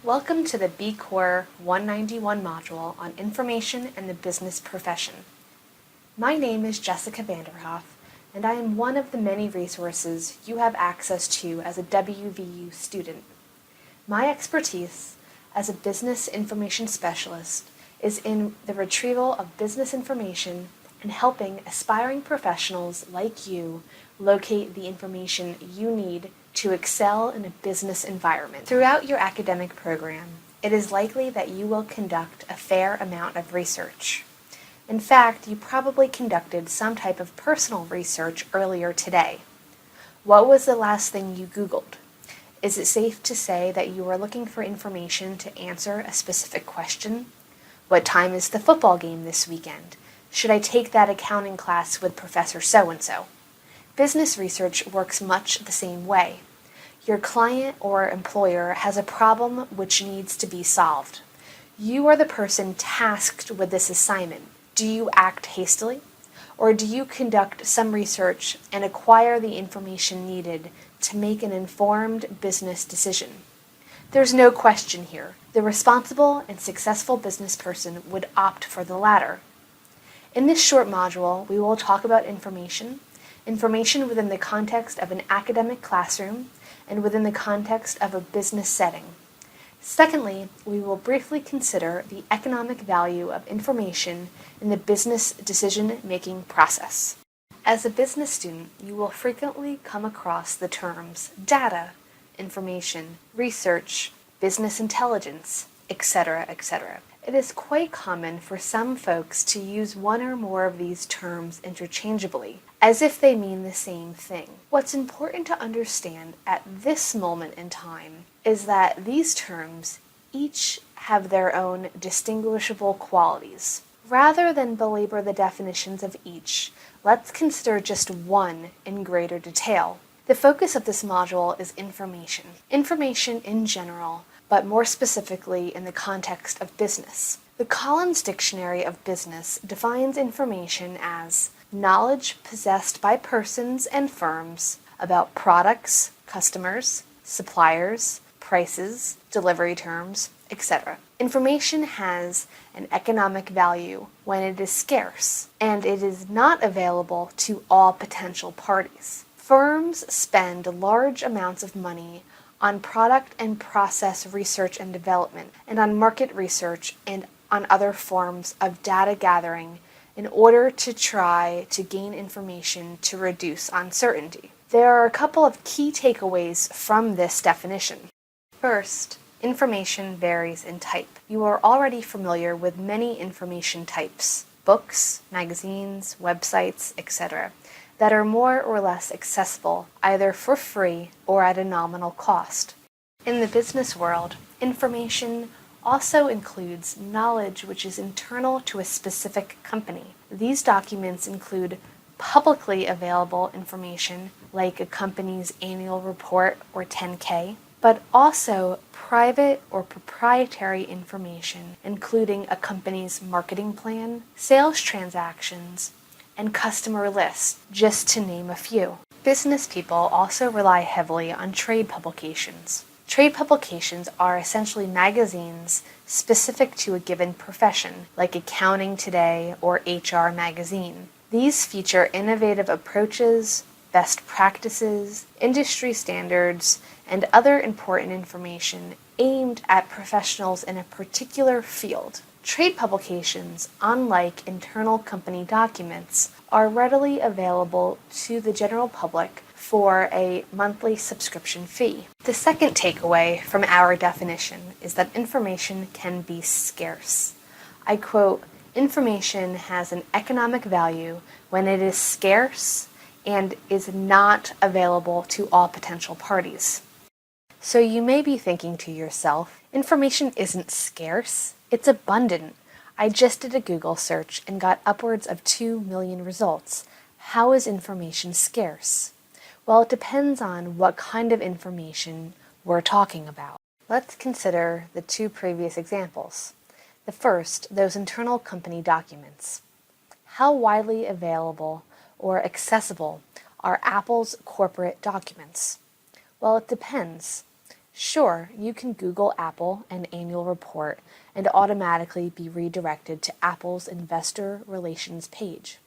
Welcome to the B Corps 191 module on information and the business profession. My name is Jessica Vanderhoff, and I am one of the many resources you have access to as a WVU student. My expertise as a business information specialist is in the retrieval of business information and helping aspiring professionals like you locate the information you need to excel in a business environment. Throughout your academic program, it is likely that you will conduct a fair amount of research. In fact, you probably conducted some type of personal research earlier today. What was the last thing you Googled? Is it safe to say that you were looking for information to answer a specific question? What time is the football game this weekend? Should I take that accounting class with Professor so-and-so? Business research works much the same way. Your client or employer has a problem which needs to be solved. You are the person tasked with this assignment. Do you act hastily? Or do you conduct some research and acquire the information needed to make an informed business decision? There's no question here. The responsible and successful business person would opt for the latter. In this short module, we will talk about information within the context of an academic classroom, and within the context of a business setting. Secondly, we will briefly consider the economic value of information in the business decision-making process. As a business student, you will frequently come across the terms data, information, research, business intelligence, etc., etc. It is quite common for some folks to use one or more of these terms interchangeably, as if they mean the same thing. What's important to understand at this moment in time is that these terms each have their own distinguishable qualities. Rather than belabor the definitions of each, let's consider just one in greater detail. The focus of this module is information. Information in general, but more specifically in the context of business. The Collins Dictionary of Business defines information as knowledge possessed by persons and firms about products, customers, suppliers, prices, delivery terms, etc. Information has an economic value when it is scarce, and it is not available to all potential parties. Firms spend large amounts of money on product and process research and development, and on market research and on other forms of data gathering in order to try to gain information to reduce uncertainty. There are a couple of key takeaways from this definition. First, information varies in type. You are already familiar with many information types: books, magazines, websites, etc., that are more or less accessible either for free or at a nominal cost. In the business world, information also includes knowledge which is internal to a specific company. These documents include publicly available information like a company's annual report or 10K, but also private or proprietary information including a company's marketing plan, sales transactions, and customer lists, just to name a few. Business people also rely heavily on trade publications. Trade publications are essentially magazines specific to a given profession, like Accounting Today or HR Magazine. These feature innovative approaches, best practices, industry standards, and other important information aimed at professionals in a particular field. Trade publications, unlike internal company documents, are readily available to the general public for a monthly subscription fee. The second takeaway from our definition is that information can be scarce. I quote, "Information has an economic value when it is scarce and is not available to all potential parties." So you may be thinking to yourself, information isn't scarce, it's abundant. I just did a Google search and got upwards of 2 million results. How is information scarce? Well, it depends on what kind of information we're talking about. Let's consider the two previous examples. The first, those internal company documents. How widely available or accessible are Apple's corporate documents? Well, it depends. Sure, you can Google Apple and annual report and automatically be redirected to Apple's investor relations page.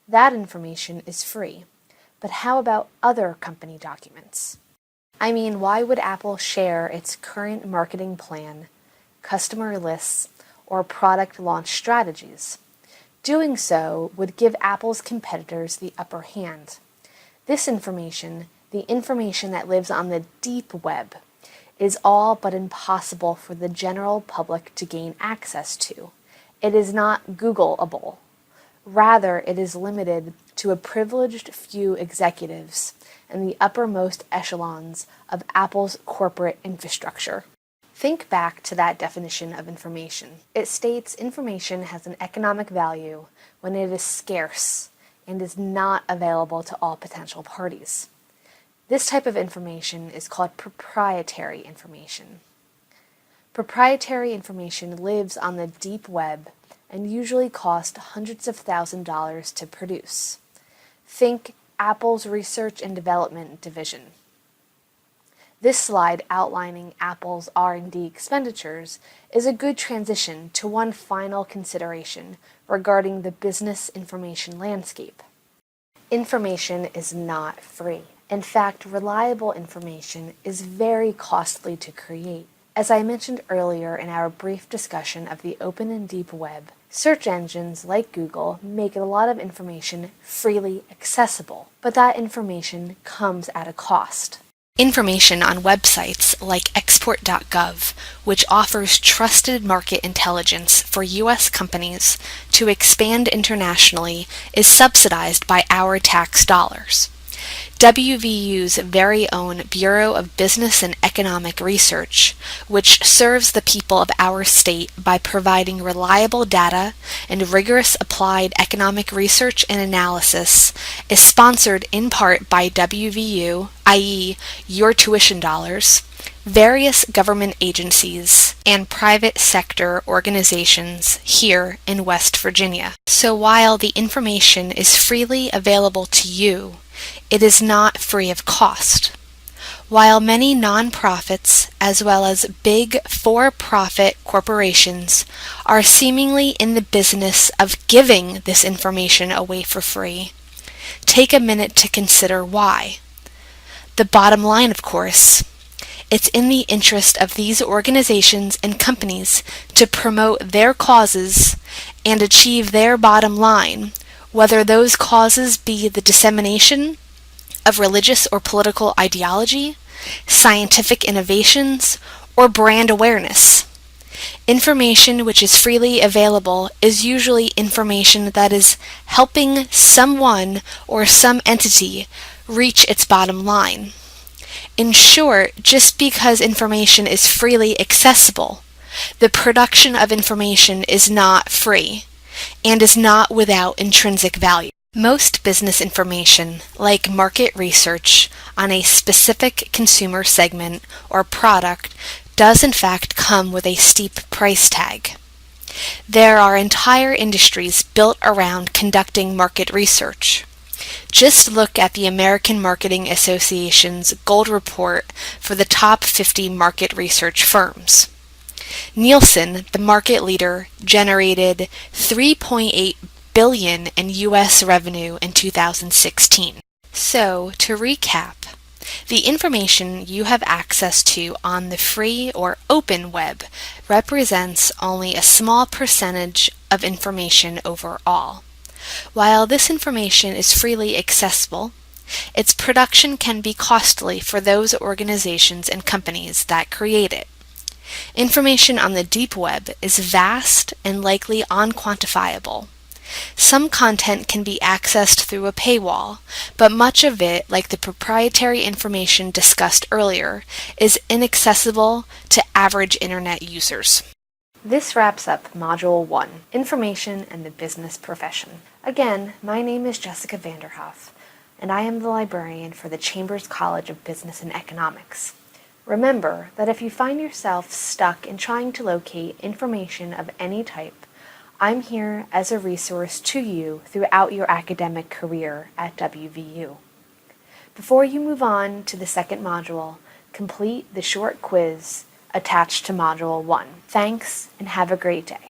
That information is free. But how about other company documents? I mean, why would Apple share its current marketing plan, customer lists, or product launch strategies? Doing so would give Apple's competitors the upper hand. This information, the information that lives on the deep web, is all but impossible for the general public to gain access to. It is not Googleable. Rather, it is limited to a privileged few executives and the uppermost echelons of Apple's corporate infrastructure. Think back to that definition of information. It states information has an economic value when it is scarce and is not available to all potential parties. This type of information is called proprietary information. Proprietary information lives on the deep web and usually costs hundreds of $1,000s to produce. Think Apple's Research and Development Division. This slide outlining Apple's R&D expenditures is a good transition to one final consideration regarding the business information landscape. Information is not free. In fact, reliable information is very costly to create. As I mentioned earlier in our brief discussion of the open and deep web, search engines like Google make a lot of information freely accessible, but that information comes at a cost. Information on websites like export.gov, which offers trusted market intelligence for U.S. companies to expand internationally, is subsidized by our tax dollars. WVU's very own Bureau of Business and Economic Research, which serves the people of our state by providing reliable data and rigorous applied economic research and analysis, is sponsored in part by WVU, i.e., your tuition dollars, various government agencies, and private sector organizations here in West Virginia. So while the information is freely available to you, it is not free of cost. While many nonprofits, as well as big for-profit corporations, are seemingly in the business of giving this information away for free, take a minute to consider why. The bottom line, of course, it's in the interest of these organizations and companies to promote their causes and achieve their bottom line, whether those causes be the dissemination of religious or political ideology, scientific innovations, or brand awareness. Information which is freely available is usually information that is helping someone or some entity reach its bottom line. In short, just because information is freely accessible, the production of information is not free and is not without intrinsic value. Most business information, like market research on a specific consumer segment or product, does in fact come with a steep price tag. There are entire industries built around conducting market research. Just look at the American Marketing Association's Gold Report for the top 50 market research firms. Nielsen, the market leader, generated $3.8 billion in U.S. revenue in 2016. So, to recap, the information you have access to on the free or open web represents only a small percentage of information overall. While this information is freely accessible, its production can be costly for those organizations and companies that create it. Information on the deep web is vast and likely unquantifiable. Some content can be accessed through a paywall, but much of it, like the proprietary information discussed earlier, is inaccessible to average internet users. This wraps up Module 1, Information and the Business Profession. Again, my name is Jessica Vanderhoff, and I am the librarian for the Chambers College of Business and Economics. Remember that if you find yourself stuck in trying to locate information of any type, I'm here as a resource to you throughout your academic career at WVU. Before you move on to the second module, complete the short quiz attached to Module 1. Thanks, and have a great day.